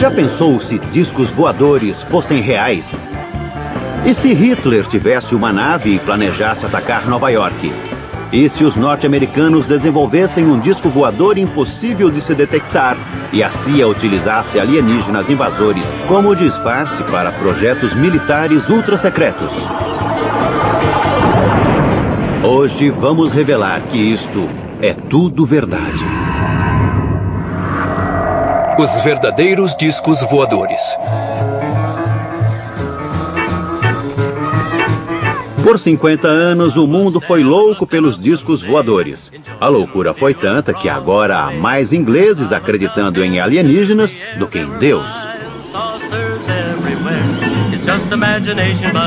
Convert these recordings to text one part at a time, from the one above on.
Já pensou se discos voadores fossem reais? E se Hitler tivesse uma nave e planejasse atacar Nova York? E se os norte-americanos desenvolvessem um disco voador impossível de se detectar e a CIA utilizasse alienígenas invasores como disfarce para projetos militares ultra-secretos? Hoje vamos revelar que isto é tudo verdade. Os verdadeiros discos voadores. Por 50 anos, o mundo foi louco pelos discos voadores. A loucura foi tanta que agora há mais ingleses acreditando em alienígenas do que em Deus.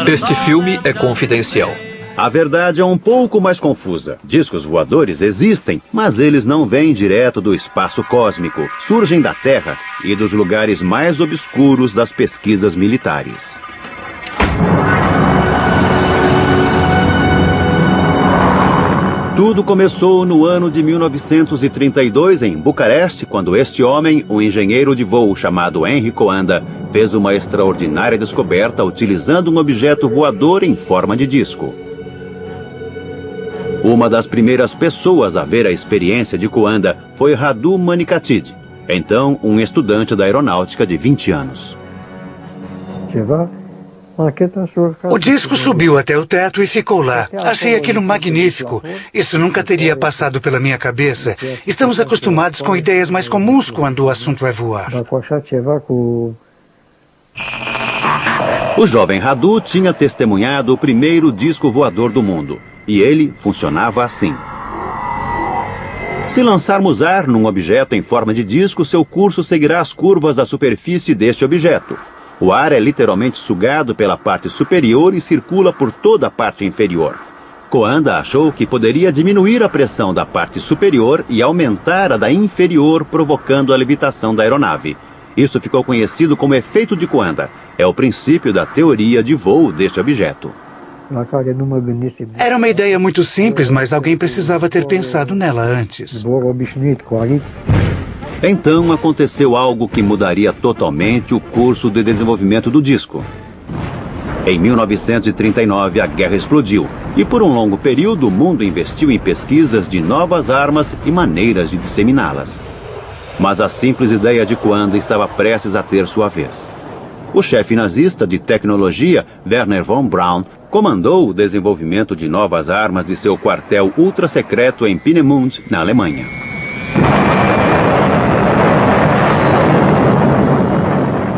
Este filme é confidencial. A verdade é um pouco mais confusa. Discos voadores existem, mas eles não vêm direto do espaço cósmico. Surgem da Terra e dos lugares mais obscuros das pesquisas militares. Tudo começou no ano de 1932 em Bucareste, quando este homem, um engenheiro de voo chamado Henry Coanda, fez uma extraordinária descoberta utilizando um objeto voador em forma de disco. Uma das primeiras pessoas a ver a experiência de Coanda foi Radu Manikatid, então um estudante da aeronáutica de 20 anos. O disco subiu até o teto e ficou lá. Achei aquilo magnífico. Isso nunca teria passado pela minha cabeça. Estamos acostumados com ideias mais comuns quando o assunto é voar. O jovem Radu tinha testemunhado o primeiro disco voador do mundo. E ele funcionava assim. Se lançarmos ar num objeto em forma de disco, seu curso seguirá as curvas da superfície deste objeto. O ar é literalmente sugado pela parte superior e circula por toda a parte inferior. Coanda achou que poderia diminuir a pressão da parte superior e aumentar a da inferior, provocando a levitação da aeronave. Isso ficou conhecido como efeito de Coanda. É o princípio da teoria de voo deste objeto. Era uma ideia muito simples, mas alguém precisava ter pensado nela antes. Então aconteceu algo que mudaria totalmente o curso de desenvolvimento do disco. Em 1939, a guerra explodiu e por um longo período o mundo investiu em pesquisas de novas armas e maneiras de disseminá-las. Mas a simples ideia de Coanda estava prestes a ter sua vez. O chefe nazista de tecnologia, Werner von Braun, comandou o desenvolvimento de novas armas de seu quartel ultra-secreto em Peenemünde, na Alemanha.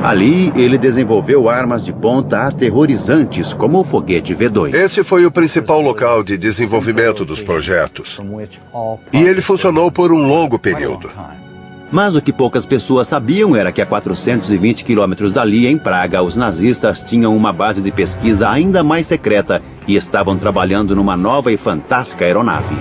Ali, ele desenvolveu armas de ponta aterrorizantes, como o foguete V2. Esse foi o principal local de desenvolvimento dos projetos. E ele funcionou por um longo período. Mas o que poucas pessoas sabiam era que a 420 quilômetros dali, em Praga, os nazistas tinham uma base de pesquisa ainda mais secreta e estavam trabalhando numa nova e fantástica aeronave.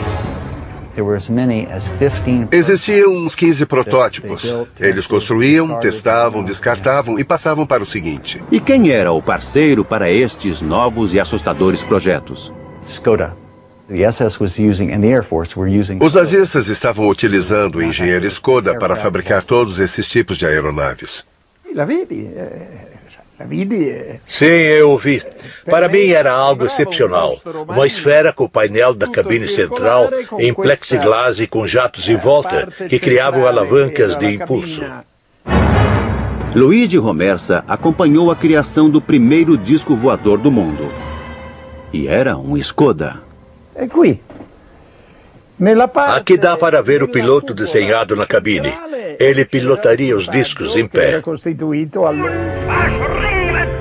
Existiam uns 15 protótipos. Eles construíam, testavam, descartavam e passavam para o seguinte. E quem era o parceiro para estes novos e assustadores projetos? Skoda. Os nazistas estavam utilizando o engenheiro Skoda para fabricar todos esses tipos de aeronaves. Sim, eu vi. Para mim era algo excepcional. Uma esfera com o painel da cabine central em plexiglass e com jatos em volta que criavam alavancas de impulso. Luigi Romersa acompanhou a criação do primeiro disco voador do mundo. E era um Skoda. Aqui dá para ver o piloto desenhado na cabine. Ele pilotaria os discos em pé.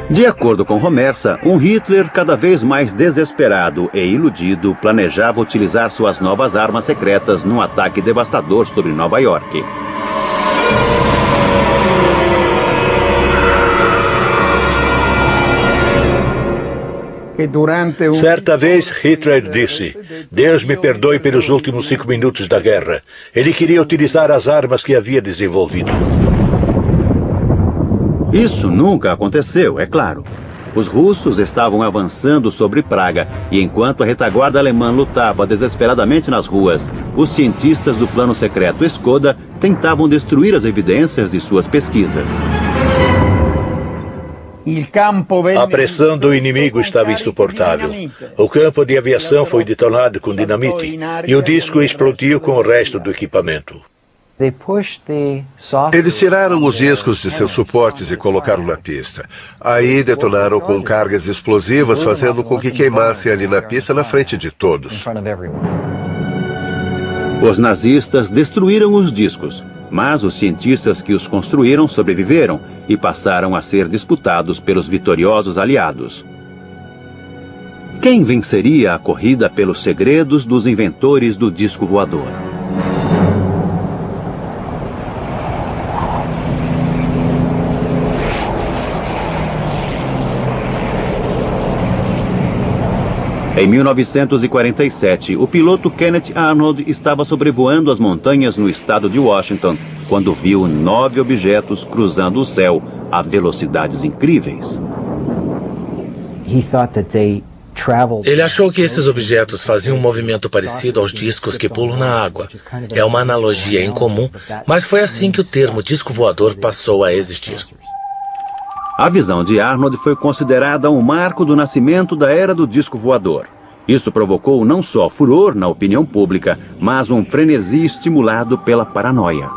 De acordo com Romersa, um Hitler cada vez mais desesperado e iludido planejava utilizar suas novas armas secretas num ataque devastador sobre Nova York. Certa vez, Hitler disse: Deus me perdoe pelos últimos 5 minutos da guerra. Ele queria utilizar as armas que havia desenvolvido. Isso nunca aconteceu, é claro. Os russos estavam avançando sobre Praga e enquanto a retaguarda alemã lutava desesperadamente nas ruas, os cientistas do plano secreto Skoda tentavam destruir as evidências de suas pesquisas. A pressão do inimigo estava insuportável. O campo de aviação foi detonado com dinamite e o disco explodiu com o resto do equipamento. Eles tiraram os discos de seus suportes e colocaram na pista. Aí detonaram com cargas explosivas, fazendo com que queimasse ali na pista na frente de todos. Os nazistas destruíram os discos, mas os cientistas que os construíram sobreviveram e passaram a ser disputados pelos vitoriosos aliados. Quem venceria a corrida pelos segredos dos inventores do disco voador? Em 1947, o piloto Kenneth Arnold estava sobrevoando as montanhas no estado de Washington quando viu 9 objetos cruzando o céu a velocidades incríveis. Ele achou que esses objetos faziam um movimento parecido aos discos que pulam na água. É uma analogia incomum, mas foi assim que o termo disco voador passou a existir. A visão de Arnold foi considerada um marco do nascimento da era do disco voador. Isso provocou não só furor na opinião pública, mas um frenesi estimulado pela paranoia.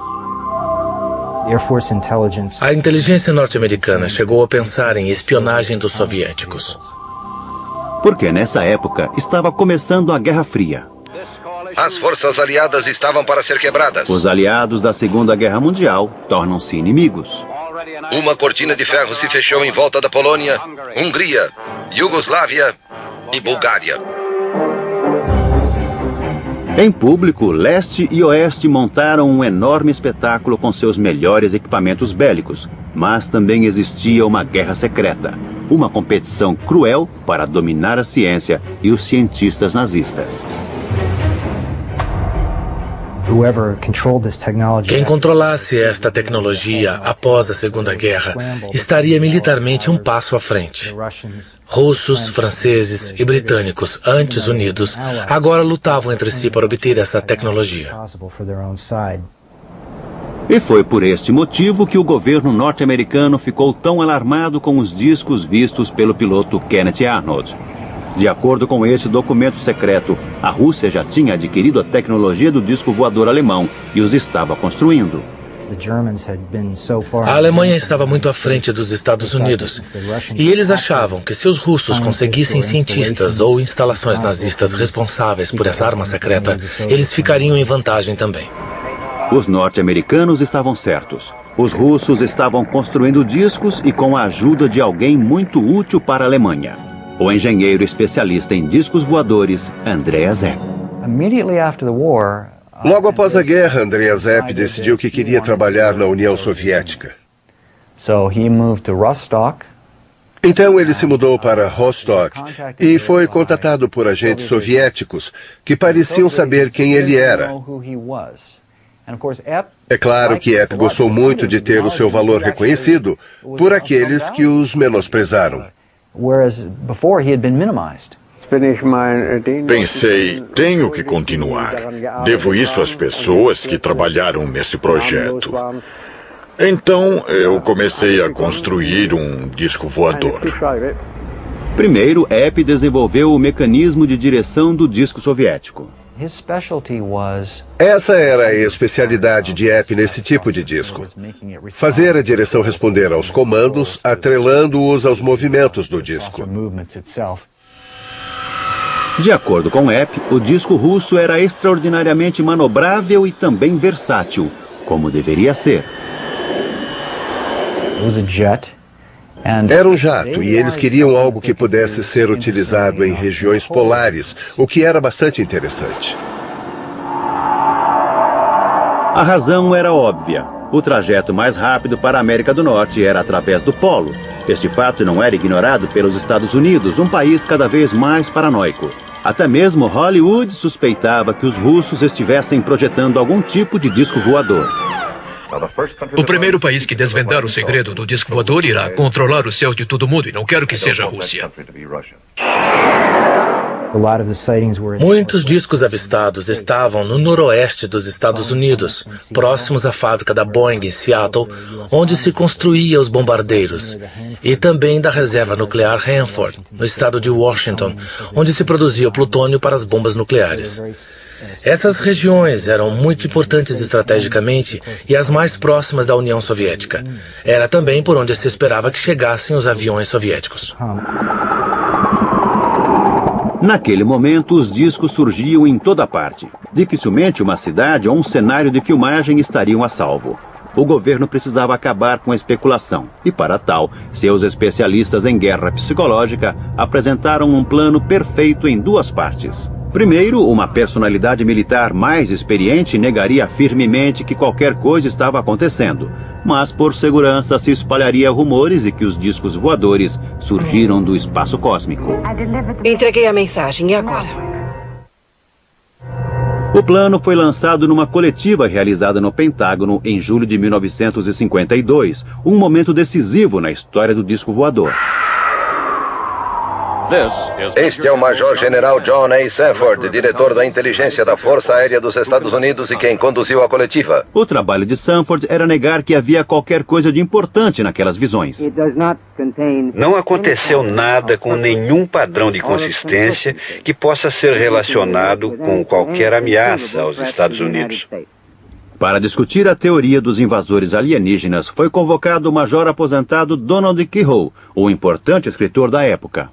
A inteligência norte-americana chegou a pensar em espionagem dos soviéticos. Porque nessa época estava começando a Guerra Fria. As forças aliadas estavam para ser quebradas. Os aliados da Segunda Guerra Mundial tornam-se inimigos. Uma cortina de ferro se fechou em volta da Polônia, Hungria, Iugoslávia e Bulgária. Em público, leste e oeste montaram um enorme espetáculo com seus melhores equipamentos bélicos, mas também existia uma guerra secreta, uma competição cruel para dominar a ciência e os cientistas nazistas. Quem controlasse esta tecnologia após a Segunda Guerra estaria militarmente um passo à frente. Russos, franceses e britânicos, antes unidos, agora lutavam entre si para obter essa tecnologia. E foi por este motivo que o governo norte-americano ficou tão alarmado com os discos vistos pelo piloto Kenneth Arnold. De acordo com este documento secreto, a Rússia já tinha adquirido a tecnologia do disco voador alemão e os estava construindo. A Alemanha estava muito à frente dos Estados Unidos, e eles achavam que se os russos conseguissem cientistas ou instalações nazistas responsáveis por essa arma secreta, eles ficariam em vantagem também. Os norte-americanos estavam certos. Os russos estavam construindo discos e com a ajuda de alguém muito útil para a Alemanha. O engenheiro especialista em discos voadores, Andreas Epp. Logo após a guerra, Andreas Epp decidiu que queria trabalhar na União Soviética. Então ele se mudou para Rostock e foi contatado por agentes soviéticos que pareciam saber quem ele era. É claro que Epp gostou muito de ter o seu valor reconhecido por aqueles que os menosprezaram. Pensei, tenho que continuar. Devo isso às pessoas que trabalharam nesse projeto. Então, eu comecei a construir um disco voador. Primeiro, Epp desenvolveu o mecanismo de direção do disco soviético. Essa era a especialidade de Epp nesse tipo de disco. Fazer a direção responder aos comandos, atrelando-os aos movimentos do disco. De acordo com Epp, o disco russo era extraordinariamente manobrável e também versátil, como deveria ser. Era um jato e eles queriam algo que pudesse ser utilizado em regiões polares, o que era bastante interessante. A razão era óbvia. O trajeto mais rápido para a América do Norte era através do Polo. Este fato não era ignorado pelos Estados Unidos, um país cada vez mais paranoico. Até mesmo Hollywood suspeitava que os russos estivessem projetando algum tipo de disco voador. O primeiro país que desvendar o segredo do disco voador irá controlar os céus de todo mundo, e não quero que seja a Rússia. Muitos discos avistados estavam no noroeste dos Estados Unidos, próximos à fábrica da Boeing em Seattle, onde se construía os bombardeiros, e também da reserva nuclear Hanford, no estado de Washington, onde se produzia o plutônio para as bombas nucleares. Essas regiões eram muito importantes estrategicamente e as mais próximas da União Soviética. Era também por onde se esperava que chegassem os aviões soviéticos. Naquele momento, os discos surgiam em toda parte. Dificilmente uma cidade ou um cenário de filmagem estariam a salvo. O governo precisava acabar com a especulação. E para tal, seus especialistas em guerra psicológica apresentaram um plano perfeito em duas partes. Primeiro, uma personalidade militar mais experiente negaria firmemente que qualquer coisa estava acontecendo, mas por segurança se espalharia rumores de que os discos voadores surgiram do espaço cósmico. Entreguei a mensagem, e agora? O plano foi lançado numa coletiva realizada no Pentágono em julho de 1952, um momento decisivo na história do disco voador. Este é o Major-General John A. Sanford, diretor da inteligência da Força Aérea dos Estados Unidos e quem conduziu a coletiva. O trabalho de Sanford era negar que havia qualquer coisa de importante naquelas visões. Não aconteceu nada com nenhum padrão de consistência que possa ser relacionado com qualquer ameaça aos Estados Unidos. Para discutir a teoria dos invasores alienígenas, foi convocado o major aposentado Donald Keyhoe, o importante escritor da época.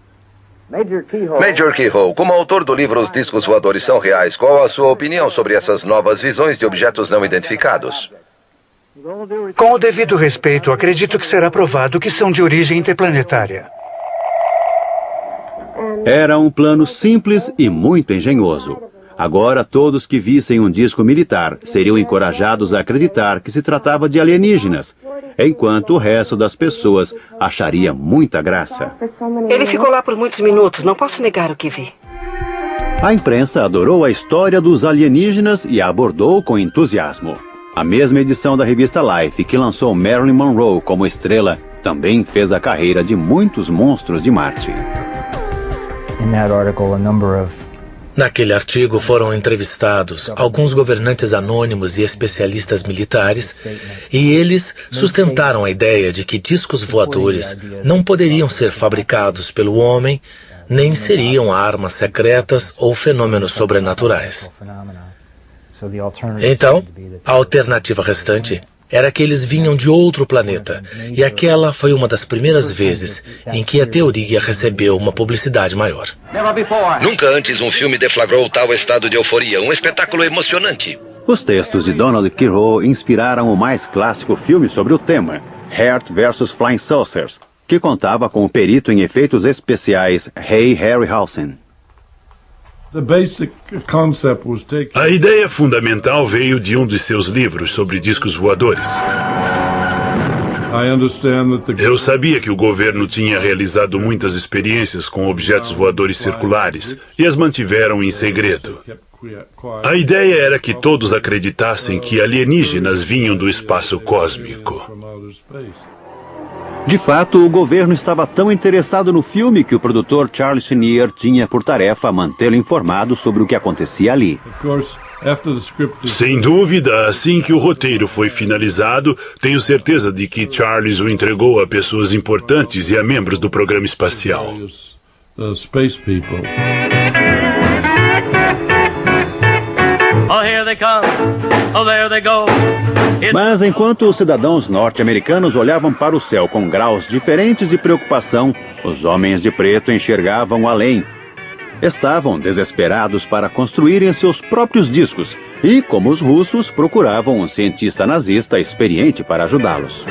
Major Keyhoe, como autor do livro Os Discos Voadores São Reais, qual a sua opinião sobre essas novas visões de objetos não identificados? Com o devido respeito, acredito que será provado que são de origem interplanetária. Era um plano simples e muito engenhoso. Agora, todos que vissem um disco militar seriam encorajados a acreditar que se tratava de alienígenas, enquanto o resto das pessoas acharia muita graça. Ele ficou lá por muitos minutos, não posso negar o que vi. A imprensa adorou a história dos alienígenas e a abordou com entusiasmo. A mesma edição da revista Life, que lançou Marilyn Monroe como estrela, também fez a carreira de muitos monstros de Marte. Naquele artigo foram entrevistados alguns governantes anônimos e especialistas militares, e eles sustentaram a ideia de que discos voadores não poderiam ser fabricados pelo homem, nem seriam armas secretas ou fenômenos sobrenaturais. Então, a alternativa restante era que eles vinham de outro planeta, e aquela foi uma das primeiras vezes em que a teoria recebeu uma publicidade maior. Nunca antes um filme deflagrou tal estado de euforia, um espetáculo emocionante. Os textos de Donald Keyhoe inspiraram o mais clássico filme sobre o tema, Heart vs. Flying Saucers, que contava com o perito em efeitos especiais Ray Harryhausen. A ideia fundamental veio de um de seus livros sobre discos voadores. Eu sabia que o governo tinha realizado muitas experiências com objetos voadores circulares e as mantiveram em segredo. A ideia era que todos acreditassem que alienígenas vinham do espaço cósmico. De fato, o governo estava tão interessado no filme que o produtor Charles Schneer tinha por tarefa mantê-lo informado sobre o que acontecia ali. Sem dúvida, assim que o roteiro foi finalizado, tenho certeza de que Charles o entregou a pessoas importantes e a membros do programa espacial. Mas enquanto os cidadãos norte-americanos olhavam para o céu com graus diferentes de preocupação, os homens de preto enxergavam além. Estavam desesperados para construírem seus próprios discos e, como os russos, procuravam um cientista nazista experiente para ajudá-los.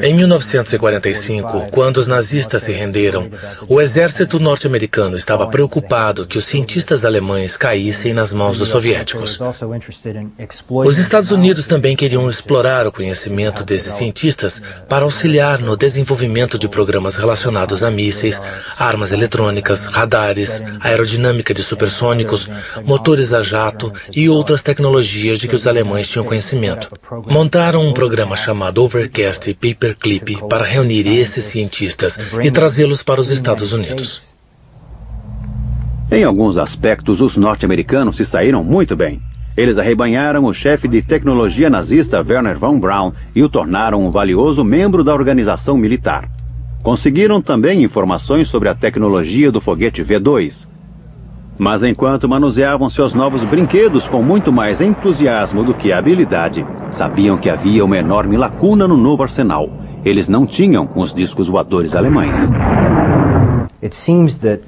Em 1945, quando os nazistas se renderam, o exército norte-americano estava preocupado que os cientistas alemães caíssem nas mãos dos soviéticos. Os Estados Unidos também queriam explorar o conhecimento desses cientistas para auxiliar no desenvolvimento de programas relacionados a mísseis, armas eletrônicas, radares, aerodinâmica de supersônicos, motores a jato e outras tecnologias de que os alemães tinham conhecimento. Montaram um programa chamado Overcast Paperclip para reunir esses cientistas e trazê-los para os Estados Unidos. Em alguns aspectos, os norte-americanos se saíram muito bem. Eles arrebanharam o chefe de tecnologia nazista Wernher von Braun e o tornaram um valioso membro da organização militar. Conseguiram também informações sobre a tecnologia do foguete V2. Mas enquanto manuseavam seus novos brinquedos com muito mais entusiasmo do que habilidade, sabiam que havia uma enorme lacuna no novo arsenal. Eles não tinham os discos voadores alemães.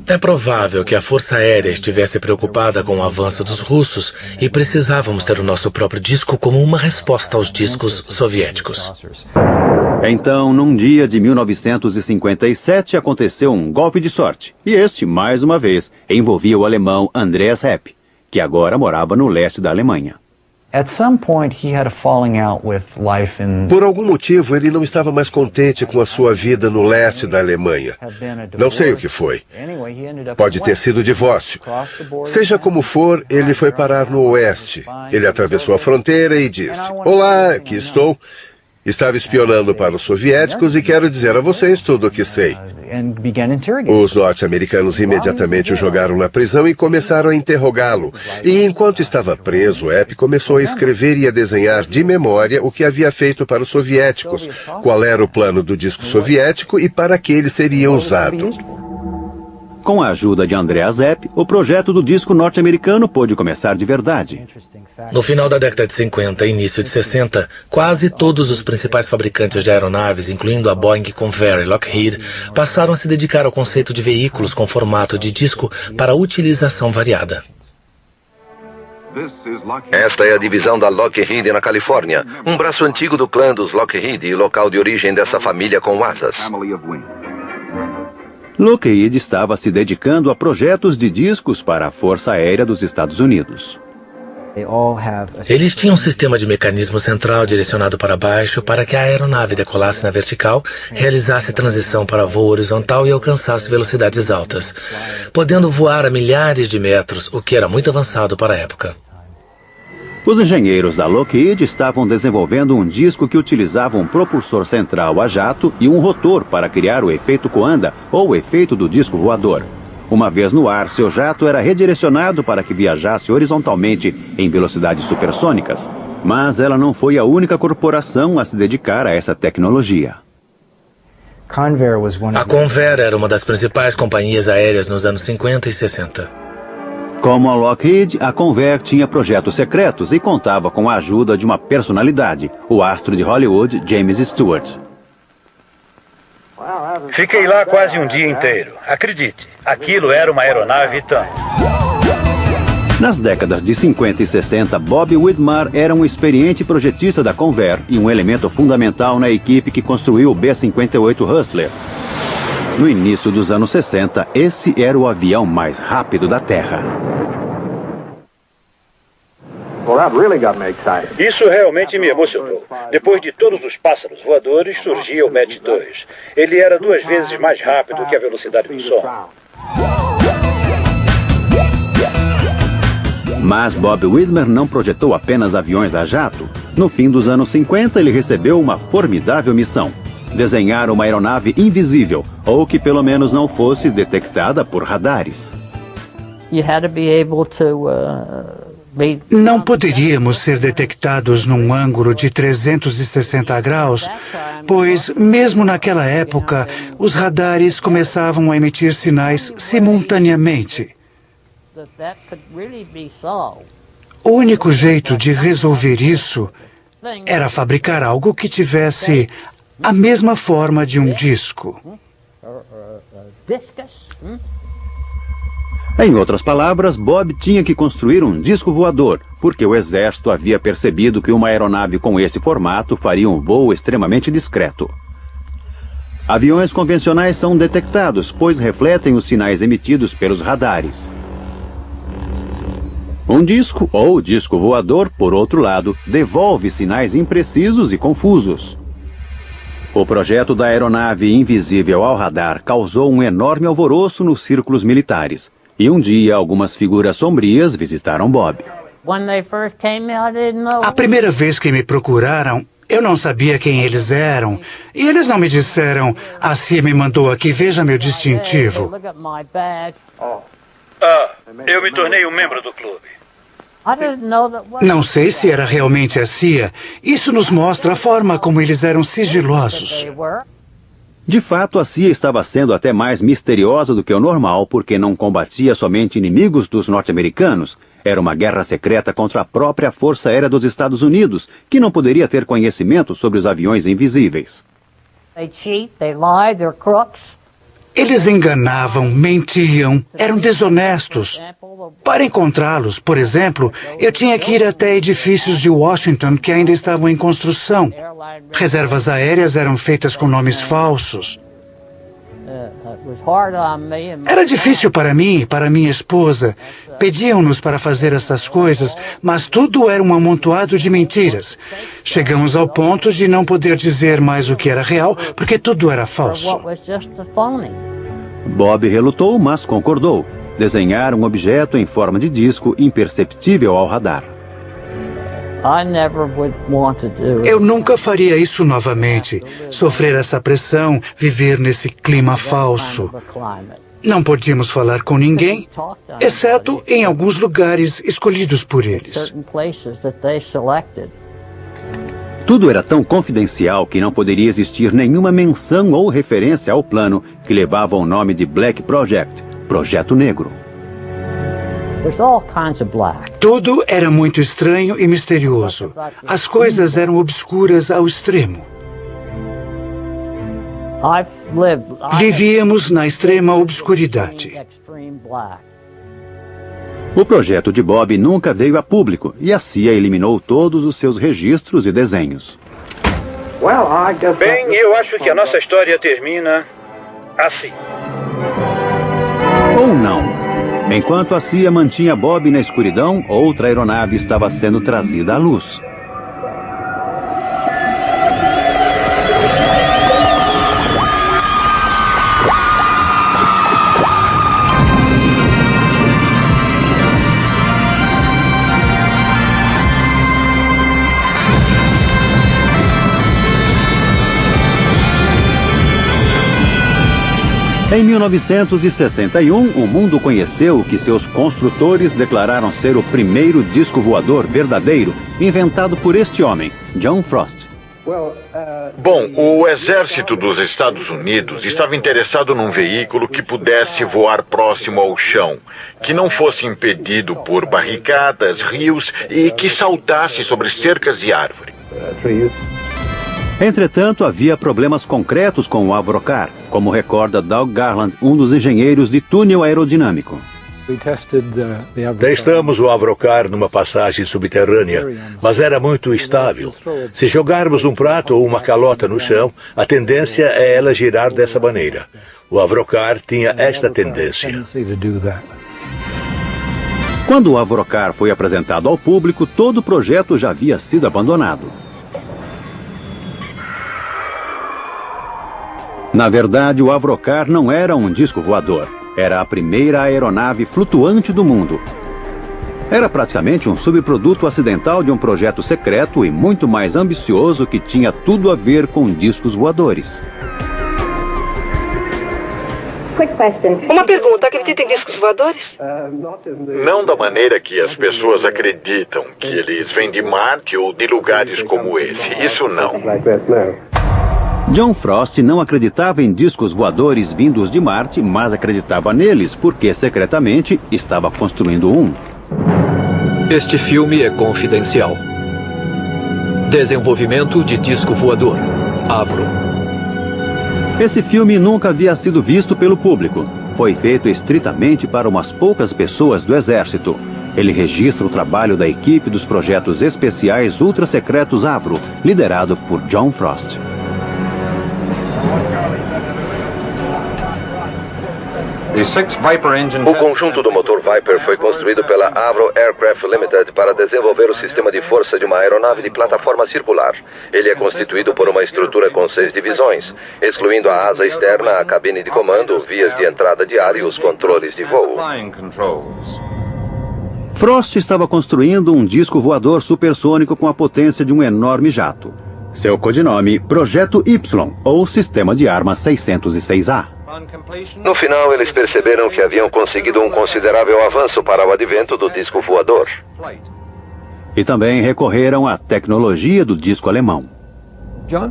É provável que a Força Aérea estivesse preocupada com o avanço dos russos e precisávamos ter o nosso próprio disco como uma resposta aos discos soviéticos. Então, num dia de 1957, aconteceu um golpe de sorte. E este, mais uma vez, envolvia o alemão Andreas Hepp, que agora morava no leste da Alemanha. Por algum motivo, ele não estava mais contente com a sua vida no leste da Alemanha. Não sei o que foi. Pode ter sido o divórcio. Seja como for, ele foi parar no oeste. Ele atravessou a fronteira e disse: "Olá, aqui estou. Estava espionando para os soviéticos e quero dizer a vocês tudo o que sei." Os norte-americanos imediatamente o jogaram na prisão e começaram a interrogá-lo. E enquanto estava preso, Hepp começou a escrever e a desenhar de memória o que havia feito para os soviéticos, qual era o plano do disco soviético e para que ele seria usado. Com a ajuda de Andreas Hepp, o projeto do disco norte-americano pôde começar de verdade. No final da década de 50 e início de 60, quase todos os principais fabricantes de aeronaves, incluindo a Boeing, Convair e Lockheed, passaram a se dedicar ao conceito de veículos com formato de disco para utilização variada. Esta é a divisão da Lockheed na Califórnia, um braço antigo do clã dos Lockheed e local de origem dessa família com asas. Lockheed estava se dedicando a projetos de discos para a Força Aérea dos Estados Unidos. Eles tinham um sistema de mecanismo central direcionado para baixo para que a aeronave decolasse na vertical, realizasse a transição para voo horizontal e alcançasse velocidades altas, podendo voar a milhares de metros, o que era muito avançado para a época. Os engenheiros da Lockheed estavam desenvolvendo um disco que utilizava um propulsor central a jato e um rotor para criar o efeito Coanda, ou o efeito do disco voador. Uma vez no ar, seu jato era redirecionado para que viajasse horizontalmente em velocidades supersônicas. Mas ela não foi a única corporação a se dedicar a essa tecnologia. A Convair era uma das principais companhias aéreas nos anos 50 e 60. Como a Lockheed, a Convair tinha projetos secretos e contava com a ajuda de uma personalidade, o astro de Hollywood, James Stewart. Fiquei lá quase um dia inteiro. Acredite, aquilo era uma aeronave tanto. Nas décadas de 50 e 60, Bob Widmar era um experiente projetista da Convair e um elemento fundamental na equipe que construiu o B-58 Hustler. No início dos anos 60, esse era o avião mais rápido da Terra. Isso realmente me emocionou. Depois de todos os pássaros voadores, surgia o Mach 2. Ele era 2 vezes mais rápido que a velocidade do som. Mas Bob Widmer não projetou apenas aviões a jato. No fim dos anos 50, ele recebeu uma formidável missão: desenhar uma aeronave invisível, ou que pelo menos não fosse detectada por radares. Não poderíamos ser detectados num ângulo de 360 graus, pois, mesmo naquela época, os radares começavam a emitir sinais simultaneamente. O único jeito de resolver isso era fabricar algo que tivesse a mesma forma de um disco. Em outras palavras, Bob tinha que construir um disco voador, porque o exército havia percebido que uma aeronave com esse formato faria um voo extremamente discreto. Aviões convencionais são detectados, pois refletem os sinais emitidos pelos radares. Um disco, ou disco voador, por outro lado, devolve sinais imprecisos e confusos. O projeto da aeronave invisível ao radar causou um enorme alvoroço nos círculos militares. E um dia, algumas figuras sombrias visitaram Bob. A primeira vez que me procuraram, Eu não sabia quem eles eram. E eles não me disseram, a CIA me mandou aqui, veja meu distintivo. Eu me tornei um membro do clube. Não sei se era realmente a CIA. Isso nos mostra a forma como eles eram sigilosos. De fato, a CIA estava sendo até mais misteriosa do que o normal, porque não combatia somente inimigos dos norte-americanos. Era uma guerra secreta contra a própria Força Aérea dos Estados Unidos, que não poderia ter conhecimento sobre os aviões invisíveis. Eles enganavam, mentiam, eram desonestos. Para encontrá-los, por exemplo, eu tinha que ir até edifícios de Washington que ainda estavam em construção. Reservas aéreas eram feitas com nomes falsos. Era difícil para mim e para minha esposa. Pediam-nos para fazer essas coisas, mas tudo era um amontoado de mentiras. Chegamos ao ponto de não poder dizer mais o que era real, porque tudo era falso. Bob relutou, mas concordou. Desenhar um objeto em forma de disco imperceptível ao radar. Eu nunca faria isso novamente. Sofrer essa pressão, viver nesse clima falso. Não podíamos falar com ninguém, exceto em alguns lugares escolhidos por eles. Tudo era tão confidencial que não poderia existir nenhuma menção ou referência ao plano que levava o nome de Black Project, Projeto Negro. Tudo era muito estranho e misterioso. As coisas eram obscuras ao extremo. Vivíamos na extrema obscuridade. O projeto de Bob nunca veio a público e a CIA eliminou todos os seus registros e desenhos. Bem, eu acho que a nossa história termina assim. Ou não. Enquanto a CIA mantinha Bob na escuridão, outra aeronave estava sendo trazida à luz. Em 1961, o mundo conheceu que seus construtores declararam ser o primeiro disco voador verdadeiro, inventado por este homem, John Frost. Bom, o exército dos Estados Unidos estava interessado num veículo que pudesse voar próximo ao chão, que não fosse impedido por barricadas, rios e que saltasse sobre cercas e árvores. Entretanto, havia problemas concretos com o Avrocar, como recorda Doug Garland, um dos engenheiros de túnel aerodinâmico. Testamos o Avrocar numa passagem subterrânea, mas era muito instável. Se jogarmos um prato ou uma calota no chão, a tendência é ela girar dessa maneira. O Avrocar tinha esta tendência. Quando o Avrocar foi apresentado ao público, todo o projeto já havia sido abandonado. Na verdade, o Avrocar não era um disco voador. Era a primeira aeronave flutuante do mundo. Era praticamente um subproduto acidental de um projeto secreto e muito mais ambicioso que tinha tudo a ver com discos voadores. Uma pergunta, acredita em discos voadores? Não da maneira que as pessoas acreditam, que eles vêm de Marte ou de lugares como esse. Isso não. John Frost não acreditava em discos voadores vindos de Marte, mas acreditava neles porque, secretamente, estava construindo um. Este filme é confidencial. Desenvolvimento de disco voador. Avro. Esse filme nunca havia sido visto pelo público. Foi feito estritamente para umas poucas pessoas do Exército. Ele registra o trabalho da equipe dos projetos especiais ultra-secretos Avro, liderado por John Frost. O conjunto do motor Viper foi construído pela Avro Aircraft Limited para desenvolver o sistema de força de uma aeronave de plataforma circular. Ele é constituído por uma estrutura com 6 divisões, excluindo a asa externa, a cabine de comando, vias de entrada de ar e os controles de voo. Frost estava construindo um disco voador supersônico com a potência de um enorme jato. Seu codinome, Projeto Y, ou Sistema de Armas 606A. No final, eles perceberam que haviam conseguido um considerável avanço para o advento do disco voador. E também recorreram à tecnologia do disco alemão. John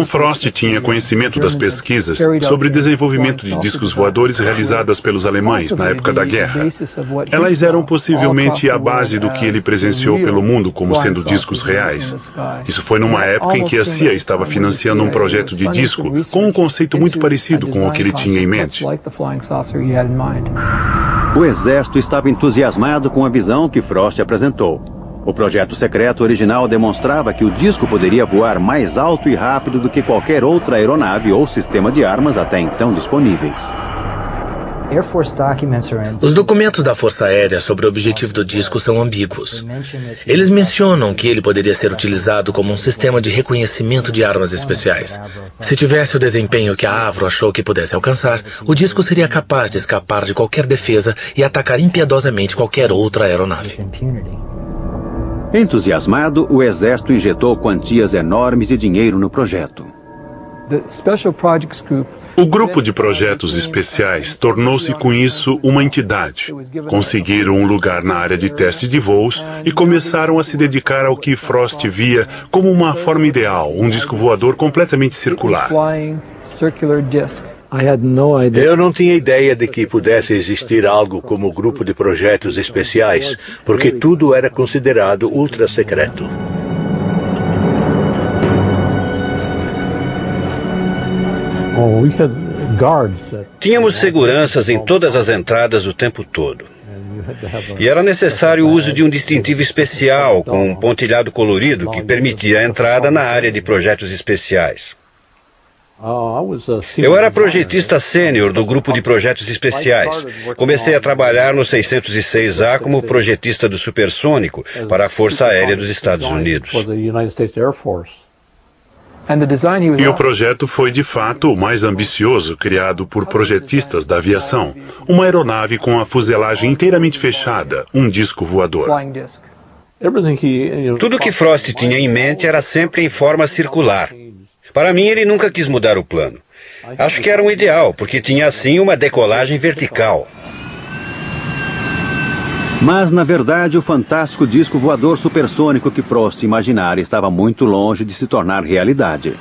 Frost tinha conhecimento das pesquisas sobre desenvolvimento de discos voadores realizadas pelos alemães na época da guerra. Elas eram possivelmente a base do que ele presenciou pelo mundo como sendo discos reais. Isso foi numa época em que a CIA estava financiando um projeto de disco com um conceito muito parecido com o que ele tinha em mente. O exército estava entusiasmado com a visão que Frost apresentou. O projeto secreto original demonstrava que o disco poderia voar mais alto e rápido do que qualquer outra aeronave ou sistema de armas até então disponíveis. Os documentos da Força Aérea sobre o objetivo do disco são ambíguos. Eles mencionam que ele poderia ser utilizado como um sistema de reconhecimento de armas especiais. Se tivesse o desempenho que a Avro achou que pudesse alcançar, o disco seria capaz de escapar de qualquer defesa e atacar impiedosamente qualquer outra aeronave. Entusiasmado, o exército injetou quantias enormes de dinheiro no projeto. O grupo de projetos especiais tornou-se com isso uma entidade. Conseguiram um lugar na área de teste de voos e começaram a se dedicar ao que Frost via como uma forma ideal, um disco voador completamente circular. Eu não tinha ideia de que pudesse existir algo como grupo de projetos especiais, porque tudo era considerado ultra secreto. Tínhamos seguranças em todas as entradas o tempo todo. E era necessário o uso de um distintivo especial com um pontilhado colorido que permitia a entrada na área de projetos especiais. Eu era projetista sênior do grupo de projetos especiais. Comecei a trabalhar no 606A como projetista do supersônico para a Força Aérea dos Estados Unidos. E o projeto foi, de fato, o mais ambicioso criado por projetistas da aviação. Uma aeronave com a fuselagem inteiramente fechada, um disco voador. Tudo que Frost tinha em mente era sempre em forma circular. Para mim, ele nunca quis mudar o plano. Acho que era um ideal, porque tinha assim uma decolagem vertical. Mas, na verdade, o fantástico disco voador supersônico que Frost imaginara estava muito longe de se tornar realidade.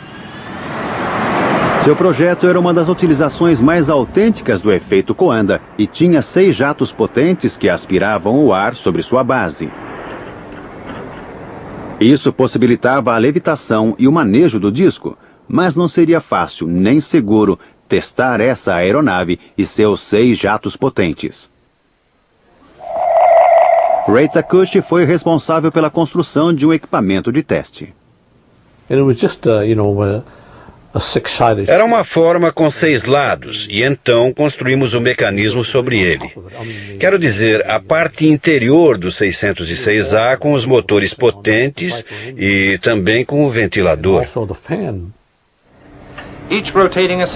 Seu projeto era uma das utilizações mais autênticas do efeito Coanda e tinha 6 jatos potentes que aspiravam o ar sobre sua base. Isso possibilitava a levitação e o manejo do disco, mas não seria fácil nem seguro testar essa aeronave e seus 6 jatos potentes. Ray Takushi foi responsável pela construção de um equipamento de teste. Era uma forma com 6 lados, e então construímos o mecanismo sobre ele. Quero dizer, a parte interior do 606A com os motores potentes e também com o ventilador.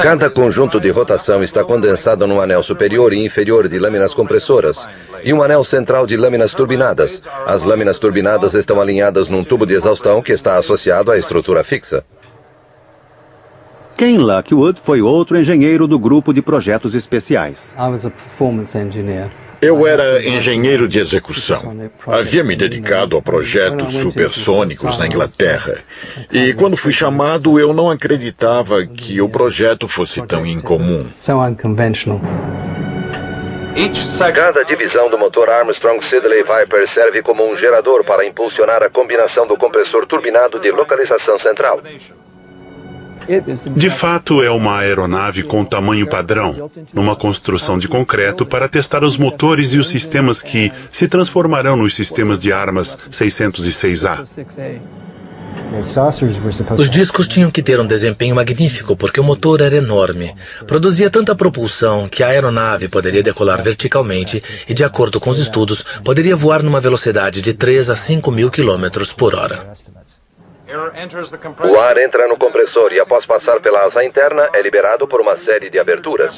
Cada conjunto de rotação está condensado num anel superior e inferior de lâminas compressoras e um anel central de lâminas turbinadas. As lâminas turbinadas estão alinhadas num tubo de exaustão que está associado à estrutura fixa. Ken Lockwood foi outro engenheiro do grupo de projetos especiais. Eu era engenheiro de execução. Havia me dedicado a projetos supersônicos na Inglaterra. E quando fui chamado, eu não acreditava que o projeto fosse tão incomum. Cada divisão do motor Armstrong Siddeley Viper serve como um gerador para impulsionar a combinação do compressor turbinado de localização central. De fato, é uma aeronave com tamanho padrão, numa construção de concreto para testar os motores e os sistemas que se transformarão nos sistemas de armas 606A. Os discos tinham que ter um desempenho magnífico porque o motor era enorme. Produzia tanta propulsão que a aeronave poderia decolar verticalmente e, de acordo com os estudos, poderia voar numa velocidade de 3 a 5 mil quilômetros por hora. O ar entra no compressor e, após passar pela asa interna, é liberado por uma série de aberturas.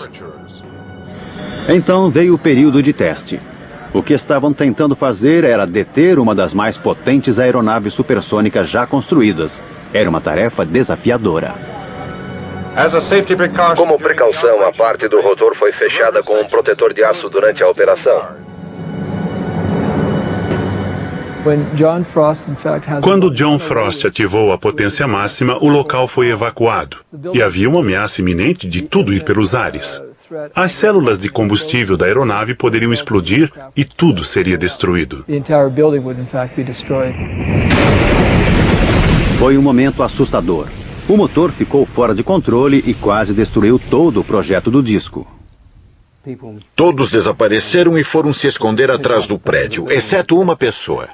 Então veio o período de teste. O que estavam tentando fazer era deter uma das mais potentes aeronaves supersônicas já construídas. Era uma tarefa desafiadora. Como precaução, a parte do rotor foi fechada com um protetor de aço durante a operação. Quando John Frost ativou a potência máxima, o local foi evacuado. E havia uma ameaça iminente de tudo ir pelos ares. As células de combustível da aeronave poderiam explodir e tudo seria destruído. Foi um momento assustador. O motor ficou fora de controle e quase destruiu todo o projeto do disco. Todos desapareceram e foram se esconder atrás do prédio, exceto uma pessoa.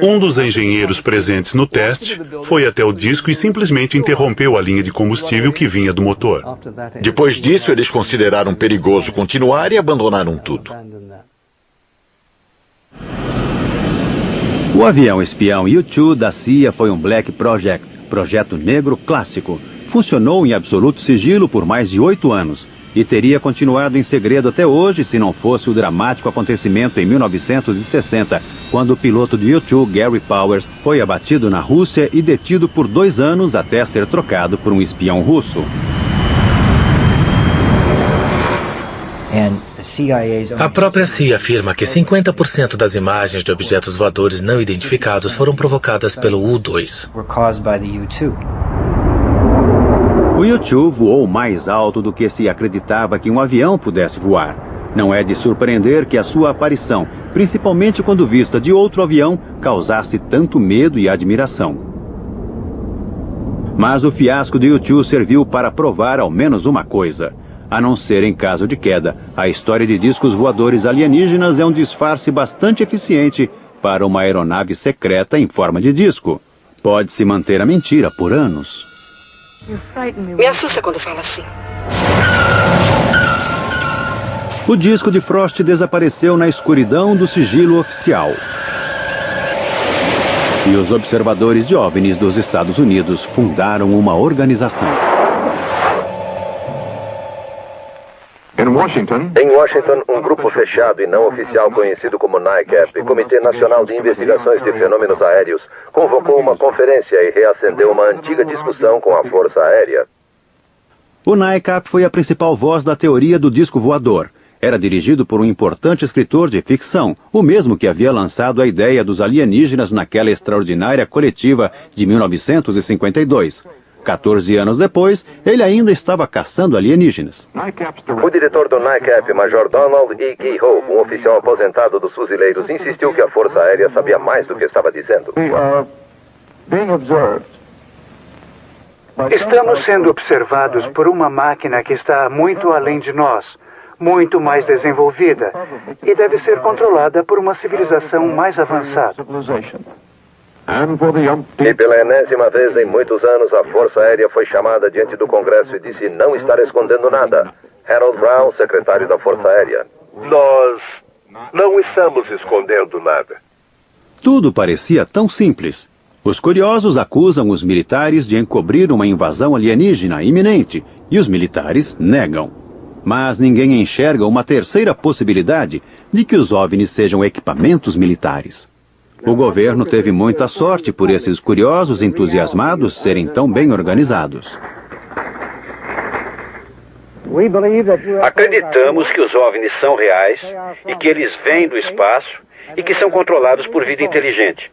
Um dos engenheiros presentes no teste foi até o disco e simplesmente interrompeu a linha de combustível que vinha do motor. Depois disso, eles consideraram perigoso continuar e abandonaram tudo. O avião espião U-2 da CIA foi um Black Project, projeto negro clássico. Funcionou em absoluto sigilo por mais de 8 anos. E teria continuado em segredo até hoje se não fosse o dramático acontecimento em 1960, quando o piloto de U-2, Gary Powers, foi abatido na Rússia e detido por 2 anos até ser trocado por um espião russo. A própria CIA afirma que 50% das imagens de objetos voadores não identificados foram provocadas pelo U-2. O U-2 voou mais alto do que se acreditava que um avião pudesse voar. Não é de surpreender que a sua aparição, principalmente quando vista de outro avião, causasse tanto medo e admiração. Mas o fiasco de U-2 serviu para provar ao menos uma coisa. A não ser em caso de queda, a história de discos voadores alienígenas é um disfarce bastante eficiente para uma aeronave secreta em forma de disco. Pode-se manter a mentira por anos. Me assusta quando fala assim. O disco de Frost desapareceu na escuridão do sigilo oficial. E os observadores de OVNIs dos Estados Unidos fundaram uma organização. Em Washington, um grupo fechado e não oficial conhecido como NICAP, Comitê Nacional de Investigações de Fenômenos Aéreos, convocou uma conferência e reacendeu uma antiga discussão com a Força Aérea. O NICAP foi a principal voz da teoria do disco voador. Era dirigido por um importante escritor de ficção, o mesmo que havia lançado a ideia dos alienígenas naquela extraordinária coletiva de 1952. 14 anos depois, ele ainda estava caçando alienígenas. O diretor do NICAP, Major Donald E. Keyhoe, um oficial aposentado dos fuzileiros, insistiu que a Força Aérea sabia mais do que estava dizendo. Estamos sendo observados por uma máquina que está muito além de nós, muito mais desenvolvida, e deve ser controlada por uma civilização mais avançada. E pela enésima vez em muitos anos, a Força Aérea foi chamada diante do Congresso e disse não estar escondendo nada. Harold Brown, secretário da Força Aérea. Nós não estamos escondendo nada. Tudo parecia tão simples. Os curiosos acusam os militares de encobrir uma invasão alienígena iminente, e os militares negam. Mas ninguém enxerga uma terceira possibilidade de que os OVNIs sejam equipamentos militares. O governo teve muita sorte por esses curiosos entusiasmados serem tão bem organizados. Acreditamos que os OVNIs são reais e que eles vêm do espaço e que são controlados por vida inteligente.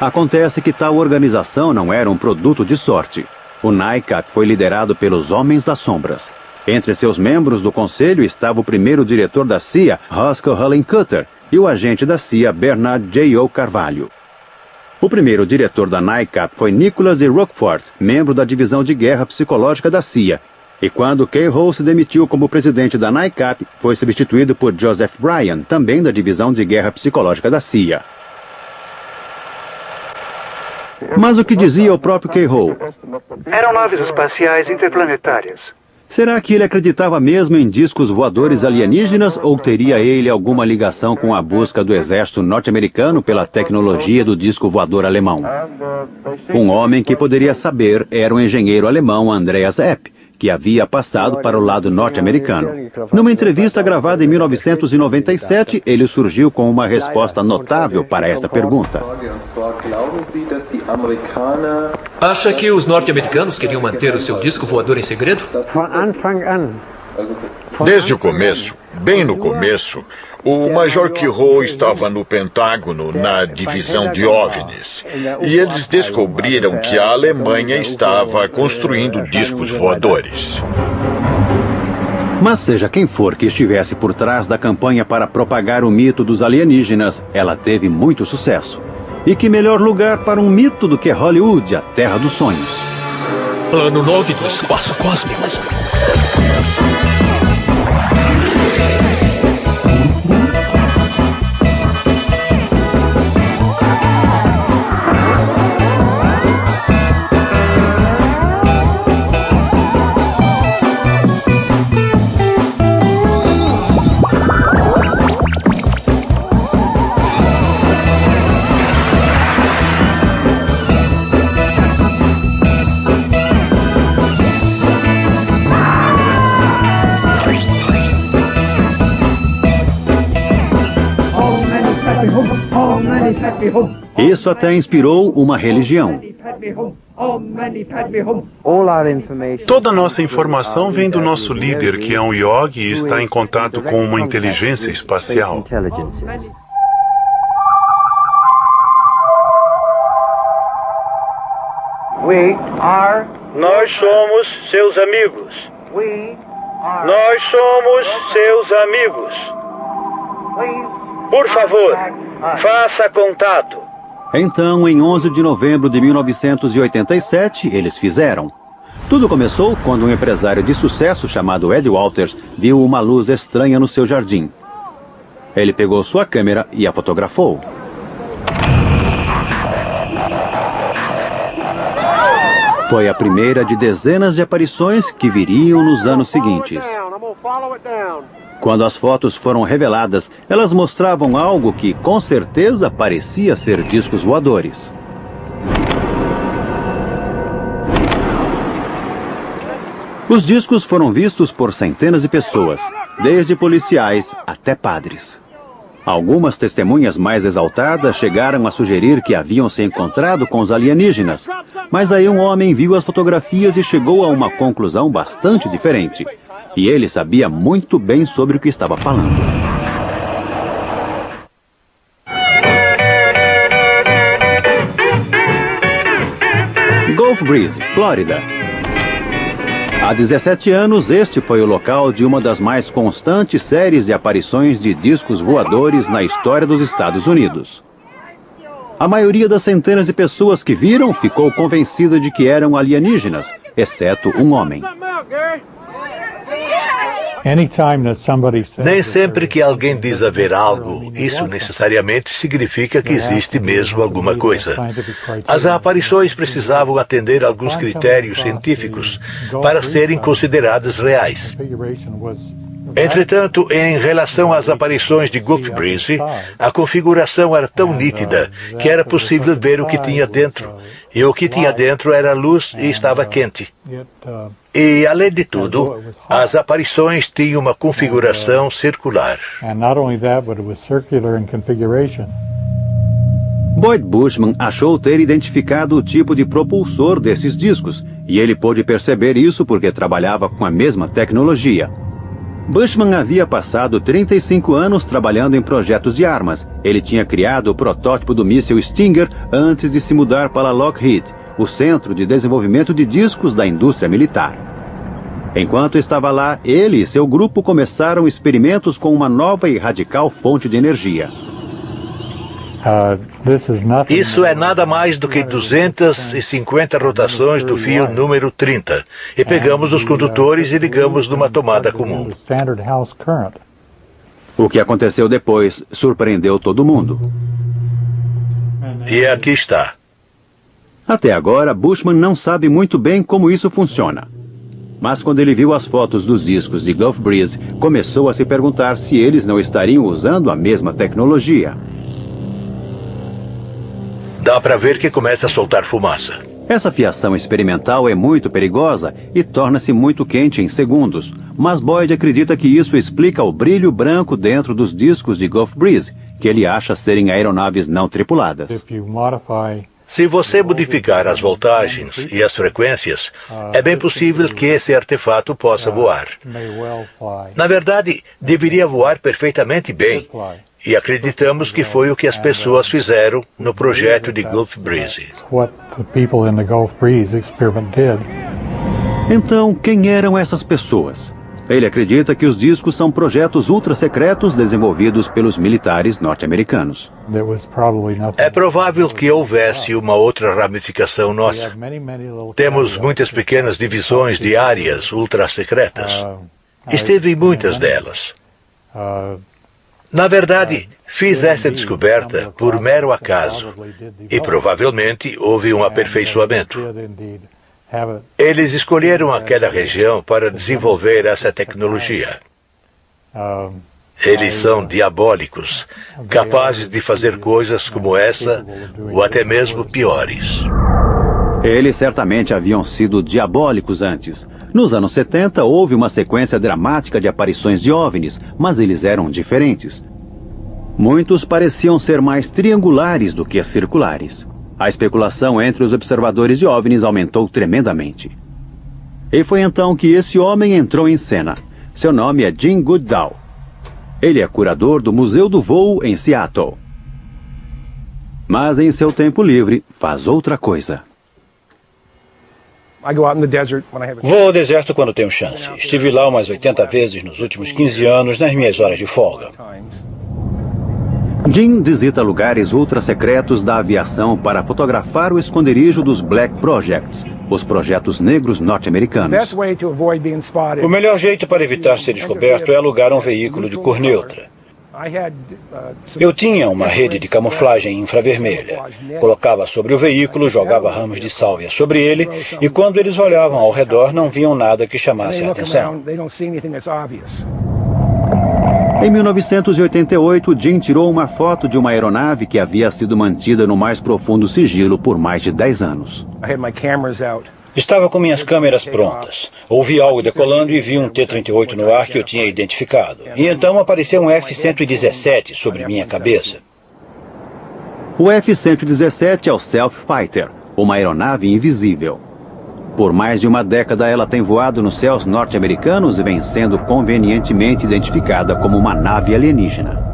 Acontece que tal organização não era um produto de sorte. O NICAP foi liderado pelos Homens das Sombras. Entre seus membros do conselho estava o primeiro diretor da CIA, Roscoe Hullen-Cutter, e o agente da CIA, Bernard J.O. Carvalho. O primeiro diretor da NICAP foi Nicholas de Roquefort, membro da divisão de guerra psicológica da CIA. E quando Keyhoe se demitiu como presidente da NICAP, foi substituído por Joseph Bryan, também da divisão de guerra psicológica da CIA. Mas o que dizia o próprio Keyhoe? Eram naves espaciais interplanetárias. Será que ele acreditava mesmo em discos voadores alienígenas ou teria ele alguma ligação com a busca do exército norte-americano pela tecnologia do disco voador alemão? Um homem que poderia saber era o engenheiro alemão Andreas Epp, que havia passado para o lado norte-americano. Numa entrevista gravada em 1997, ele surgiu com uma resposta notável para esta pergunta. Acha que os norte-americanos queriam manter o seu disco voador em segredo? Desde o começo, bem no começo, o Major Quirot estava no Pentágono, na divisão de OVNIs, e eles descobriram que a Alemanha estava construindo discos voadores. Mas seja quem for que estivesse por trás da campanha para propagar o mito dos alienígenas, ela teve muito sucesso. E que melhor lugar para um mito do que Hollywood, a terra dos sonhos. Ano 9 do espaço cósmico. Isso até inspirou uma religião. Toda a nossa informação vem do nosso líder, que é um yogi e está em contato com uma inteligência espacial. Nós somos seus amigos. Nós somos seus amigos. Por favor, faça contato. Então, em 11 de novembro de 1987, eles fizeram. Tudo começou quando um empresário de sucesso chamado Ed Walters viu uma luz estranha no seu jardim. Ele pegou sua câmera e a fotografou. Foi a primeira de dezenas de aparições que viriam nos anos seguintes. Quando as fotos foram reveladas, elas mostravam algo que, com certeza, parecia ser discos voadores. Os discos foram vistos por centenas de pessoas, desde policiais até padres. Algumas testemunhas mais exaltadas chegaram a sugerir que haviam se encontrado com os alienígenas, mas aí um homem viu as fotografias e chegou a uma conclusão bastante diferente. E ele sabia muito bem sobre o que estava falando. Gulf Breeze, Flórida. Há 17 anos, este foi o local de uma das mais constantes séries de aparições de discos voadores na história dos Estados Unidos. A maioria das centenas de pessoas que viram ficou convencida de que eram alienígenas, exceto um homem. Nem sempre que alguém diz haver algo, isso necessariamente significa que existe mesmo alguma coisa. As aparições precisavam atender a alguns critérios científicos para serem consideradas reais. Entretanto, em relação às aparições de Gulf Breeze, a configuração era tão nítida que era possível ver o que tinha dentro. E o que tinha dentro era luz e estava quente. E, além de tudo, as aparições tinham uma configuração circular. Boyd Bushman achou ter identificado o tipo de propulsor desses discos, e ele pôde perceber isso porque trabalhava com a mesma tecnologia. Bushman havia passado 35 anos trabalhando em projetos de armas. Ele tinha criado o protótipo do míssil Stinger antes de se mudar para Lockheed, o centro de desenvolvimento de discos da indústria militar. Enquanto estava lá, ele e seu grupo começaram experimentos com uma nova e radical fonte de energia. Isso é nada mais do que 250 rotações do fio número 30. E pegamos os condutores e ligamos numa tomada comum. O que aconteceu depois surpreendeu todo mundo. E aqui está. Até agora, Bushman não sabe muito bem como isso funciona. Mas quando ele viu as fotos dos discos de Gulf Breeze, começou a se perguntar se eles não estariam usando a mesma tecnologia. Dá para ver que começa a soltar fumaça. Essa fiação experimental é muito perigosa e torna-se muito quente em segundos, mas Boyd acredita que isso explica o brilho branco dentro dos discos de Gulf Breeze, que ele acha serem aeronaves não tripuladas. Se você modificar as voltagens e as frequências, é bem possível que esse artefato possa voar. Na verdade, deveria voar perfeitamente bem. E acreditamos que foi o que as pessoas fizeram no projeto de Gulf Breeze. Então, quem eram essas pessoas? Ele acredita que os discos são projetos ultra-secretos desenvolvidos pelos militares norte-americanos. É provável que houvesse uma outra ramificação nossa. Temos muitas pequenas divisões de áreas ultra-secretas. Estive em muitas delas. Na verdade, fiz essa descoberta por mero acaso e provavelmente houve um aperfeiçoamento. Eles escolheram aquela região para desenvolver essa tecnologia. Eles são diabólicos, capazes de fazer coisas como essa ou até mesmo piores. Eles certamente haviam sido diabólicos antes. Nos anos 70 houve uma sequência dramática de aparições de OVNIs, mas eles eram diferentes. Muitos pareciam ser mais triangulares do que circulares. A especulação entre os observadores de OVNIs aumentou tremendamente. E foi então que esse homem entrou em cena. Seu nome é Jim Goodall. Ele é curador do Museu do Voo em Seattle. Mas em seu tempo livre, faz outra coisa. Vou ao deserto quando tenho chance. Estive lá umas 80 vezes nos últimos 15 anos, nas minhas horas de folga. Jim visita lugares ultra-secretos da aviação para fotografar o esconderijo dos Black Projects, os projetos negros norte-americanos. O melhor jeito para evitar ser descoberto é alugar um veículo de cor neutra. Eu tinha uma rede de camuflagem infravermelha. Colocava sobre o veículo, jogava ramos de sálvia sobre ele, e quando eles olhavam ao redor, não viam nada que chamasse a atenção. Em 1988, Jim tirou uma foto de uma aeronave que havia sido mantida no mais profundo sigilo por mais de 10 anos. Estava com minhas câmeras prontas. Ouvi algo decolando e vi um T-38 no ar que eu tinha identificado. E então apareceu um F-117 sobre minha cabeça. O F-117 é o Stealth Fighter, uma aeronave invisível. Por mais de uma década, ela tem voado nos céus norte-americanos e vem sendo convenientemente identificada como uma nave alienígena.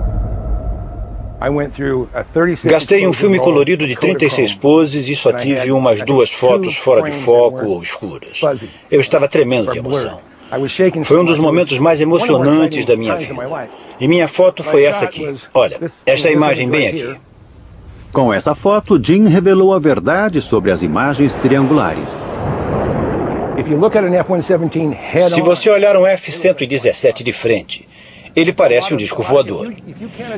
Gastei um filme colorido de 36 poses e só tive umas 2 fotos fora de foco ou escuras. Eu estava tremendo de emoção. Foi um dos momentos mais emocionantes da minha vida. E minha foto foi essa aqui. Olha, esta imagem bem aqui. Com essa foto, Jim revelou a verdade sobre as imagens triangulares. Se você olhar um F-117 de frente, ele parece um disco voador.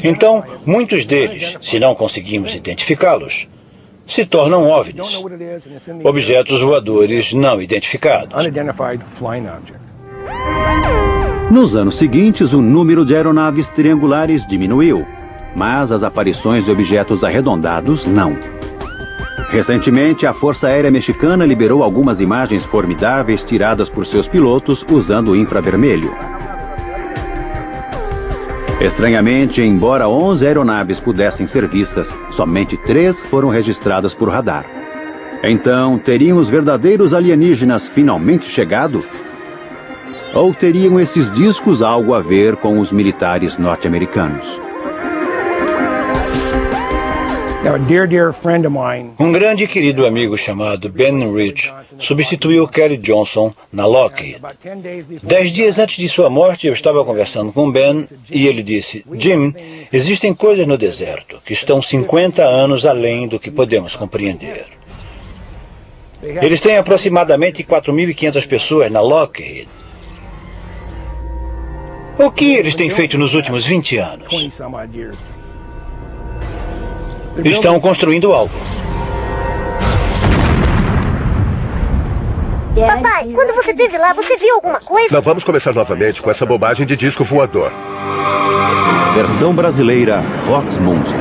Então, muitos deles, se não conseguimos identificá-los, se tornam OVNIs, objetos voadores não identificados. Nos anos seguintes, o número de aeronaves triangulares diminuiu, mas as aparições de objetos arredondados não. Recentemente, a Força Aérea Mexicana liberou algumas imagens formidáveis tiradas por seus pilotos usando o infravermelho. Estranhamente, embora 11 aeronaves pudessem ser vistas, somente 3 foram registradas por radar. Então, teriam os verdadeiros alienígenas finalmente chegado? Ou teriam esses discos algo a ver com os militares norte-americanos? Um grande e querido amigo chamado Ben Rich substituiu Kerry Johnson na Lockheed. 10 dias antes de sua morte, eu estava conversando com Ben e ele disse: Jim, existem coisas no deserto que estão 50 anos além do que podemos compreender. Eles têm aproximadamente 4.500 pessoas na Lockheed. O que eles têm feito nos últimos 20 anos? Estão construindo algo. Papai, quando você esteve lá, você viu alguma coisa? Não vamos começar novamente com essa bobagem de disco voador. Versão brasileira, Vox Mundi.